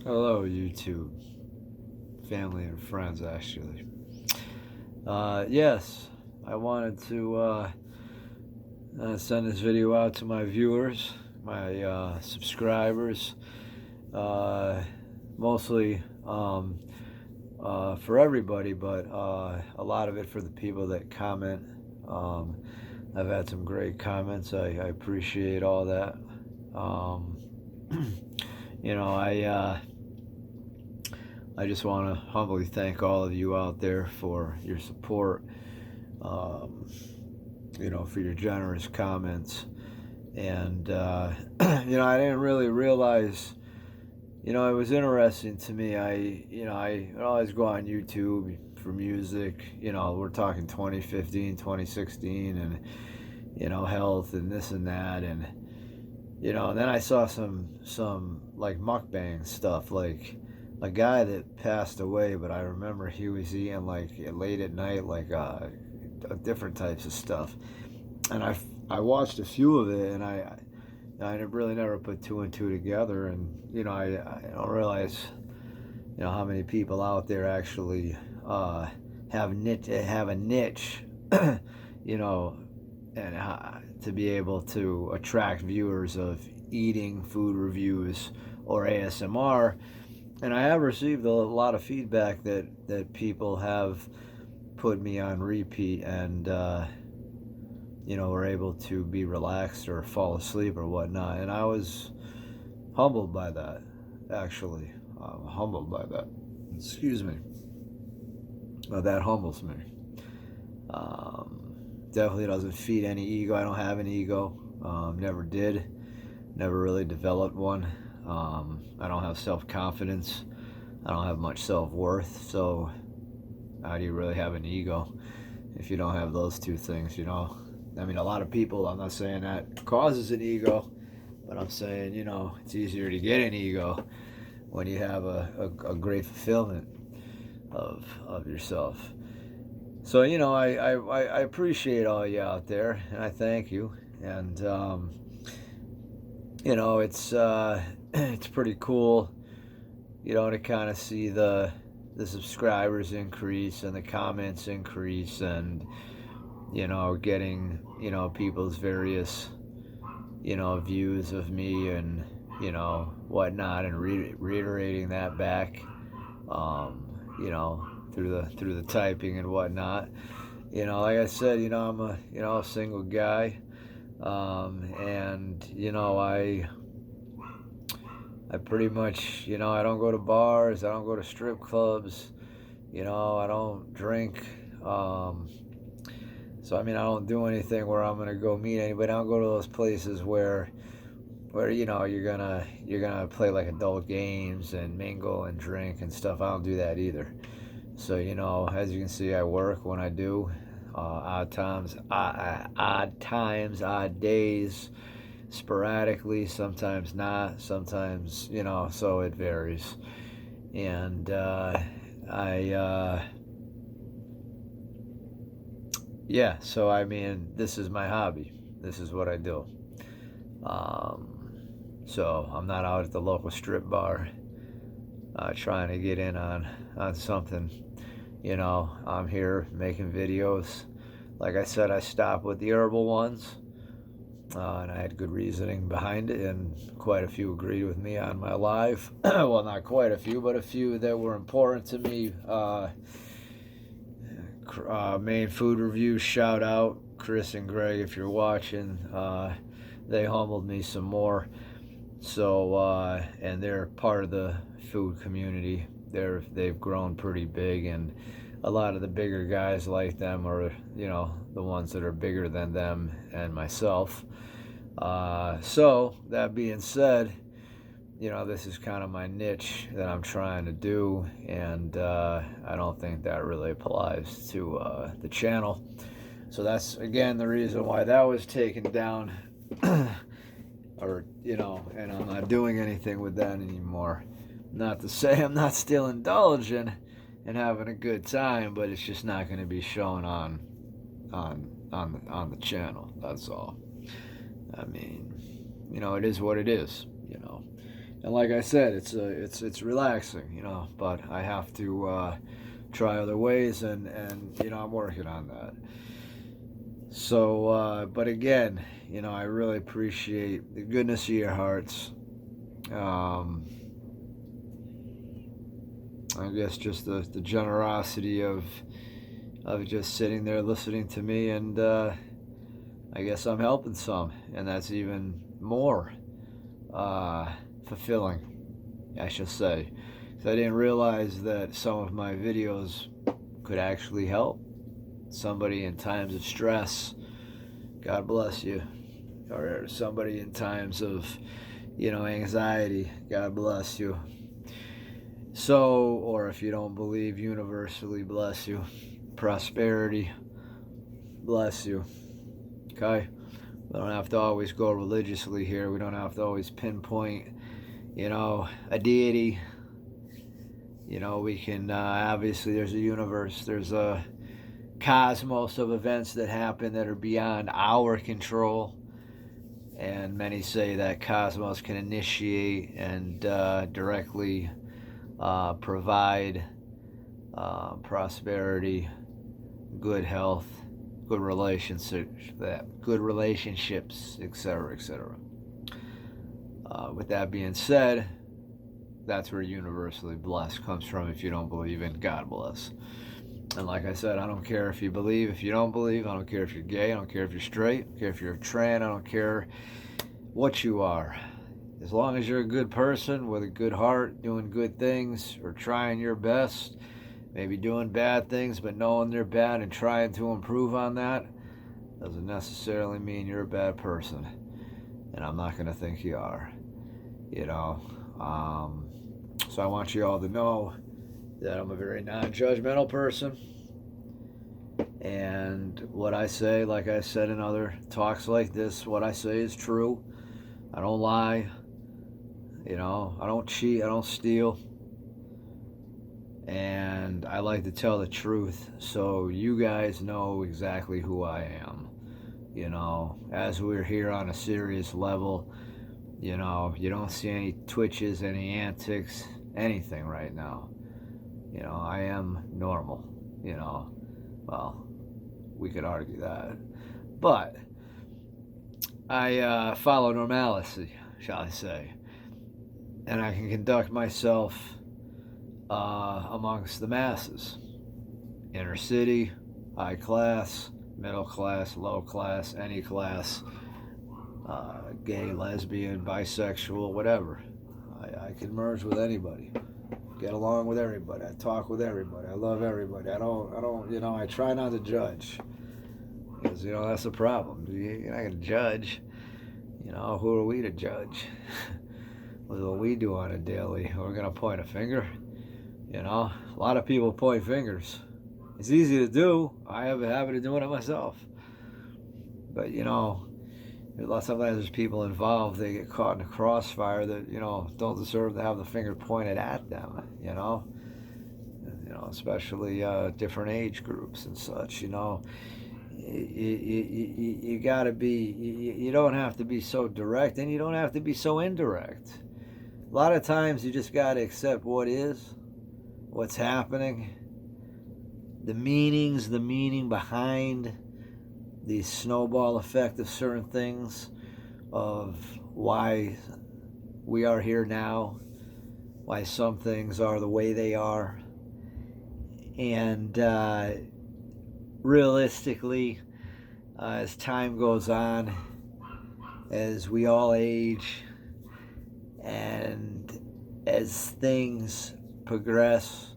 Hello, YouTube family and friends, actually. Yes, I wanted to send this video out to my viewers, my subscribers, uh, mostly for everybody, but a lot of it for the people that comment. Um, I've had some great comments. I appreciate all that. Um, I just want to humbly thank all of you out there for your support, um, for your generous comments. And, I didn't really realize, it was interesting to me. I would always go on YouTube for music. We're talking 2015, 2016, and, health and this and that. And, and then I saw some like mukbang stuff, like a guy that passed away, but I remember he was eating like late at night, like different types of stuff. And I watched a few of it, and I really never put two and two together. And I don't realize how many people out there actually have a niche, you know, and to be able to attract viewers of eating food reviews or ASMR. And I have received a lot of feedback that people have put me on repeat and, were able to be relaxed or fall asleep or whatnot. And I was humbled by that, actually. I'm humbled by that. Excuse me. That humbles me. Definitely doesn't feed any ego. I don't have an ego. Never did. Never really developed one. I don't have self-confidence. I don't have much self-worth. So how do you really have an ego if you don't have those two things, I mean, a lot of people, I'm not saying that causes an ego, but I'm saying, it's easier to get an ego when you have a great fulfillment of yourself. So, I appreciate all you out there, and I thank you. And, it's it's pretty cool, to kind of see the subscribers increase and the comments increase, and getting people's various views of me and whatnot, and reiterating that back, through the typing and whatnot. Like I said, I'm a single guy, and I pretty much, I don't go to bars, I don't go to strip clubs, I don't drink. So I mean, I don't do anything where I'm gonna go meet anybody. I don't go to those places where you're gonna play like adult games and mingle and drink and stuff. I don't do that either. So as you can see, I work when I do. Odd times, odd days, sporadically. Sometimes not. Sometimes So it varies. And yeah, so I mean, this is my hobby. This is what I do. So I'm not out at the local strip bar trying to get in on something. I'm here making videos. Like I said, I stopped with the herbal ones, and I had good reasoning behind it, and quite a few agreed with me on my live. Well, not quite a few, but a few that were important to me. Main food reviews, shout out Chris and Greg if you're watching. They humbled me some more. So and they're part of the food community. They've grown pretty big, and a lot of the bigger guys like them are the ones that are bigger than them and myself. So that being said, this is kind of my niche that I'm trying to do, and I don't think that really applies to the channel. So that's, again, the reason why that was taken down, or, and I'm not doing anything with that anymore. Not to say I'm not still indulging and having a good time, but it's just not going to be shown on the channel. That's all. I mean, it is what it is. And like I said, it's relaxing, but I have to try other ways, and I'm working on that. So, but again, I really appreciate the goodness of your hearts. Um, I guess just the generosity of just sitting there listening to me, and I guess I'm helping some, and that's even more fulfilling, I should say. 'Cause I didn't realize that some of my videos could actually help somebody in times of stress. God bless you. Or somebody in times of, anxiety. God bless you. So, or if you don't believe, universally bless you. Prosperity, bless you. Okay? We don't have to always go religiously here. We don't have to always pinpoint, a deity. We can, obviously, there's a universe, there's a cosmos of events that happen that are beyond our control. And many say that cosmos can initiate and directly provide prosperity, good health, good relationships, etc., etc. With that being said, that's where universally blessed comes from. If you don't believe in God bless. And like I said, I don't care if you believe, if you don't believe. I don't care if you're gay. I don't care if you're straight. I don't care if you're a trans. I don't care what you are. As long as you're a good person with a good heart, doing good things, or trying your best, maybe doing bad things, but knowing they're bad and trying to improve on that, doesn't necessarily mean you're a bad person. And I'm not going to think you are. So I want you all to know that I'm a very non-judgmental person. And what I say, like I said in other talks like this, what I say is true. I don't lie. I don't cheat. I don't steal. And I like to tell the truth, so you guys know exactly who I am. As we're here on a serious level, you don't see any twitches, any antics, anything right now. I am normal. Well, we could argue that, but I follow normalcy, shall I say, and I can conduct myself amongst the masses. Inner city, high class, middle class, low class, any class, gay, lesbian, bisexual, whatever. I can merge with anybody, get along with everybody. I talk with everybody. I love everybody. I don't. I try not to judge, because that's the problem. You're not gonna judge. Who are we to judge? What we do on a daily. We're gonna point a finger. A lot of people point fingers. It's easy to do. I have a habit of doing it myself. But sometimes there's people involved. They get caught in a crossfire that don't deserve to have the finger pointed at them. Especially different age groups and such. You gotta be. You don't have to be so direct, and you don't have to be so indirect. A lot of times you just gotta accept what is, what's happening, the meaning behind the snowball effect of certain things, of why we are here now, why some things are the way they are. And realistically, as time goes on, as we all age, and as things progress,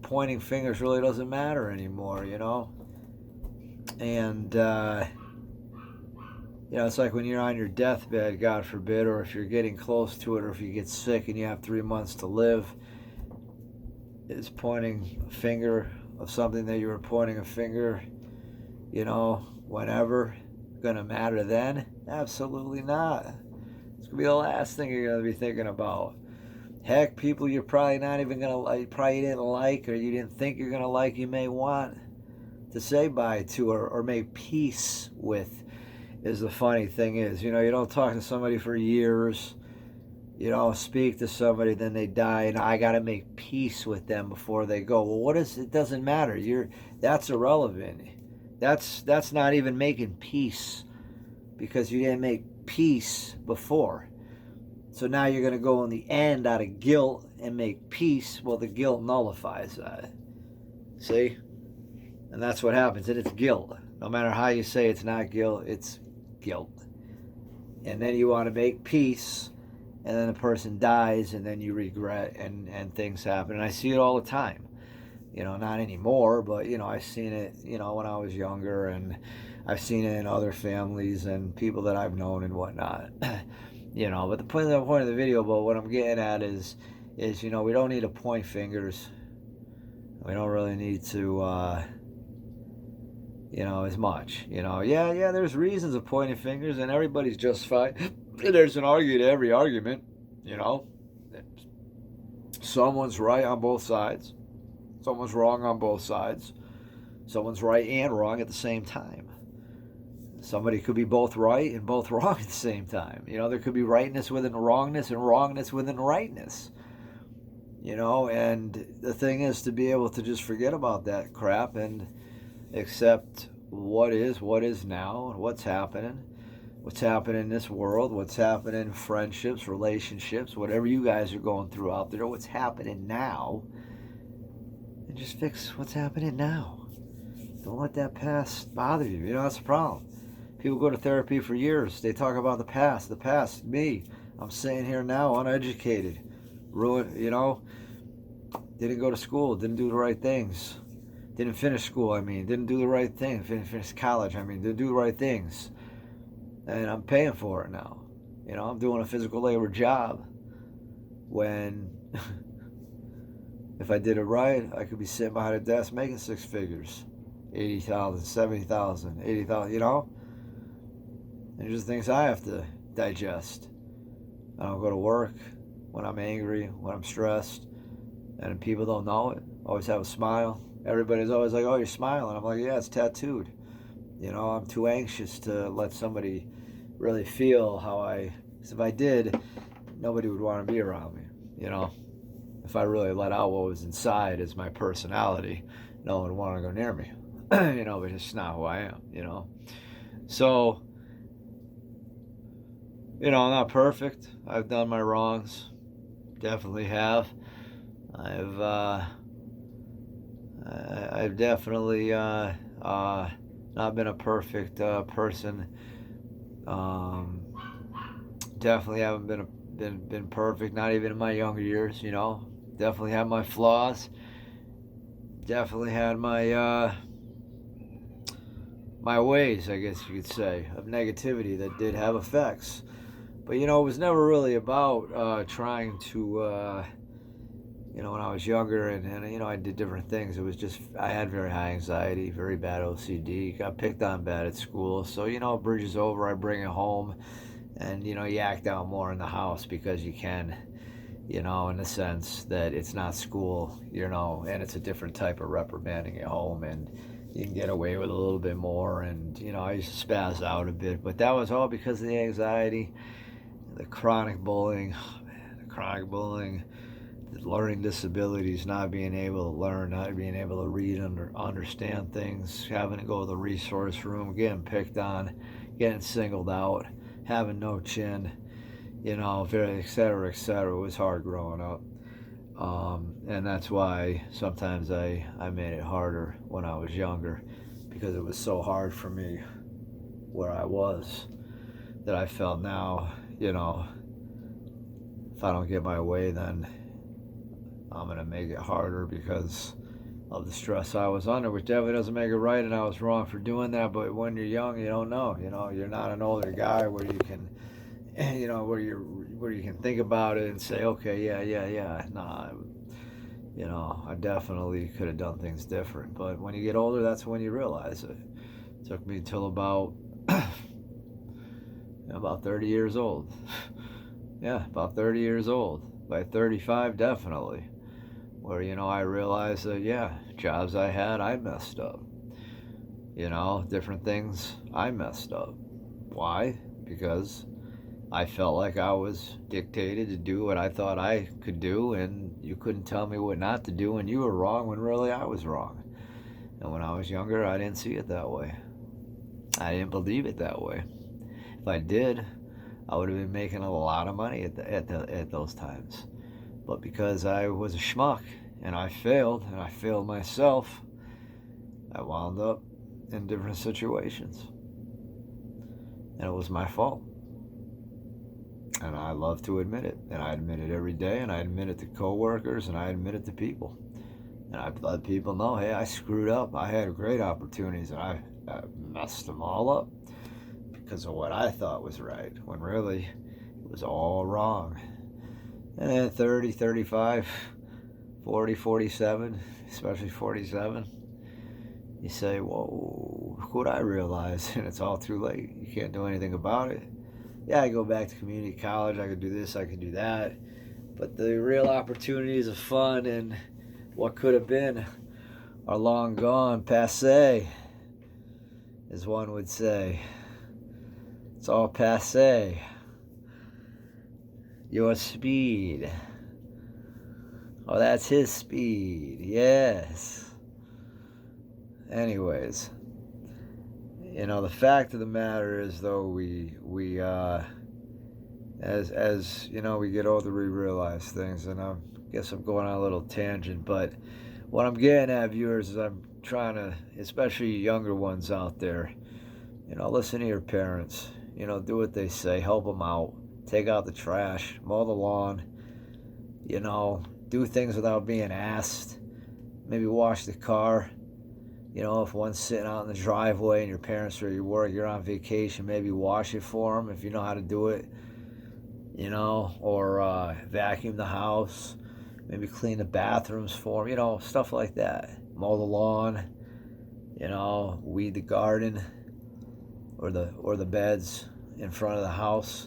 pointing fingers really doesn't matter anymore, And it's like when you're on your deathbed, God forbid, or if you're getting close to it, or if you get sick and you have 3 months to live, is pointing a finger of something that you were pointing a finger, whenever, gonna matter then? Absolutely not. It's gonna be the last thing you're gonna be thinking about. Heck, people you're probably not even gonna like, probably didn't like, or you didn't think you're gonna like, you may want to say bye to, or make peace with, is the funny thing is. You don't talk to somebody for years, speak to somebody, then they die, and I got to make peace with them before they go. Well, what is it? Doesn't matter. That's irrelevant. That's not even making peace, because you didn't make peace before. So now you're going to go in the end out of guilt and make peace. Well, the guilt nullifies that. See? And that's what happens. And it's guilt. No matter how you say it's not guilt, it's guilt. And then you want to make peace, and then the person dies, and then you regret, and things happen. And I see it all the time. Not anymore, but, I've seen it, when I was younger, and I've seen it in other families and people that I've known and whatnot. But the point of the video, but what I'm getting at is we don't need to point fingers. We don't really need to, as much. Yeah, there's reasons of pointing fingers, and everybody's justified. There's an argument to every argument, Someone's right on both sides. Someone's wrong on both sides. Someone's right and wrong at the same time. Somebody could be both right and both wrong at the same time. There could be rightness within wrongness and wrongness within rightness. And the thing is to be able to just forget about that crap and accept what is now, and what's happening in this world, what's happening in friendships, relationships, whatever you guys are going through out there, what's happening now, and just fix what's happening now. Don't let that past bother you. That's the problem. People go to therapy for years. They talk about the past, me. I'm sitting here now, uneducated, ruined, didn't go to school, didn't do the right things, didn't finish school, didn't do the right thing, finish college, didn't do the right things. And I'm paying for it now. I'm doing a physical labor job when if I did it right, I could be sitting behind a desk making six figures. 80,000, 70,000, 80,000, And there's just things I have to digest. I don't go to work when I'm angry, when I'm stressed, and people don't know it. Always have a smile. Everybody's always like, oh, you're smiling. I'm like, yeah, it's tattooed. I'm too anxious to let somebody really feel how because if I did, nobody would want to be around me, If I really let out what was inside as my personality, no one would want to go near me, but it's not who I am, So, I'm not perfect. I've done my wrongs. Definitely have. I've definitely not been a perfect person. Definitely haven't been perfect. Not even in my younger years. Definitely had my flaws. Definitely had my my ways, I guess you could say, of negativity that did have effects. But it was never really about trying to. When I was younger and I did different things, it was just, I had very high anxiety, very bad OCD, got picked on bad at school. So, it bridges over, I bring it home, and, you act out more in the house because you can, in the sense that it's not school, and it's a different type of reprimanding at home, and you can get away with a little bit more. And, I used to spaz out a bit, but that was all because of the anxiety, the chronic bullying, the learning disabilities, not being able to learn, not being able to read and understand things, having to go to the resource room, getting picked on, getting singled out, having no chin, et cetera, et cetera. It was hard growing up. And that's why sometimes I made it harder when I was younger, because it was so hard for me where I was, that I felt now, if I don't get my way, then I'm going to make it harder because of the stress I was under, which definitely doesn't make it right, and I was wrong for doing that. But when you're young, you don't know. You're not an older guy where you can, where you can think about it and say, okay, yeah, nah, I definitely could have done things different. But when you get older, that's when you realize it. It took me until about 30 years old. Yeah, about 30 years old. By 35, definitely. Where, I realized that, jobs I had, I messed up. Different things, I messed up. Why? Because I felt like I was dictated to do what I thought I could do, and you couldn't tell me what not to do, and you were wrong when really I was wrong. And when I was younger, I didn't see it that way. I didn't believe it that way. If I did, I would have been making a lot of money at those times. But because I was a schmuck and I failed myself, I wound up in different situations. And it was my fault. And I love to admit it. And I admit it every day, and I admit it to coworkers, and I admit it to people. And I let people know, hey, I screwed up. I had great opportunities, and I messed them all up because of what I thought was right, when really it was all wrong. And then 30, 35, 40, 47, especially 47, you say, whoa, who'd I realize? And it's all too late. You can't do anything about it. Yeah, I go back to community college. I could do this, I could do that. But the real opportunities of fun and what could have been are long gone, passé, as one would say. It's all passé. Your speed. Oh, that's his speed. Yes. Anyways, the fact of the matter is, though, we as we get older, we realize things, and I guess I'm going on a little tangent, but what I'm getting at, viewers, is I'm trying to, especially younger ones out there, listen to your parents, do what they say, help them out, take out the trash, mow the lawn, do things without being asked, maybe wash the car. If one's sitting out in the driveway and your parents are at work, you're on vacation, maybe wash it for them if you know how to do it, or vacuum the house, maybe clean the bathrooms for them, stuff like that. Mow the lawn, weed the garden or the beds in front of the house.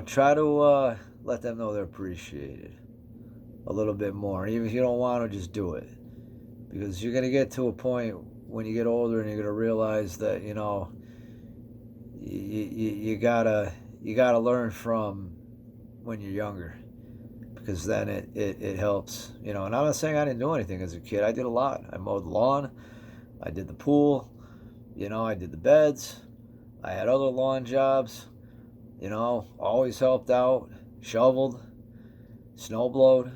Try to let them know they're appreciated a little bit more. Even if you don't want to, just do it. Because you're going to get to a point when you get older and you're going to realize that, you gotta learn from when you're younger, because then it helps. And I'm not saying I didn't do anything as a kid. I did a lot. I mowed the lawn. I did the pool. I did the beds. I had other lawn jobs. Always helped out, shoveled, snowblowed.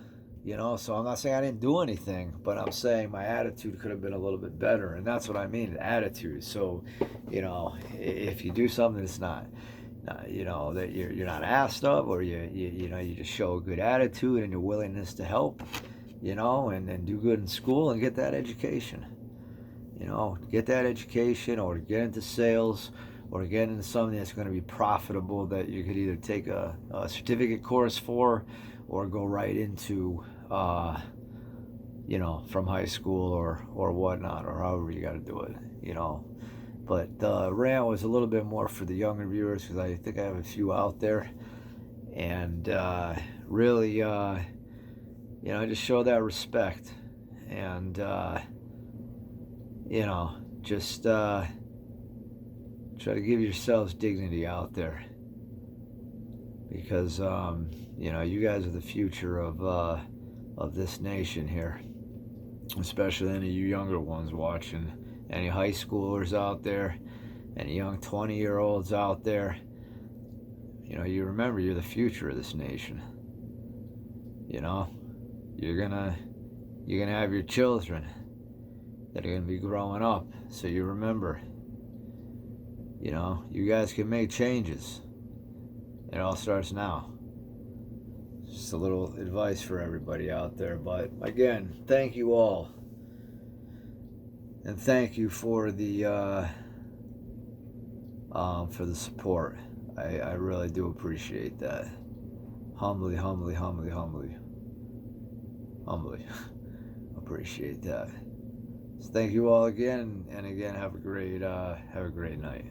So I'm not saying I didn't do anything, but I'm saying my attitude could have been a little bit better, and that's what I mean, attitude. So, if you do something that's not, that you're not asked of, or you just show a good attitude and your willingness to help, and do good in school and get that education, or get into sales, or get into something that's going to be profitable that you could either take a certificate course for, or go right into, from high school or whatnot, or however you got to do it, But the rant was a little bit more for the younger viewers, because I think I have a few out there. And really, just show that respect. And, just try to give yourselves dignity out there. Because, you guys are the future of this nation here. Especially any of you younger ones watching. Any high schoolers out there, any young 20-year-olds out there, you remember you're the future of this nation. You're gonna have your children that are gonna be growing up, so you remember, you guys can make changes. It all starts now. Just a little advice for everybody out there. But again, thank you all. And thank you for the support. I really do appreciate that. Humbly appreciate that. So thank you all again, and again, have a great night.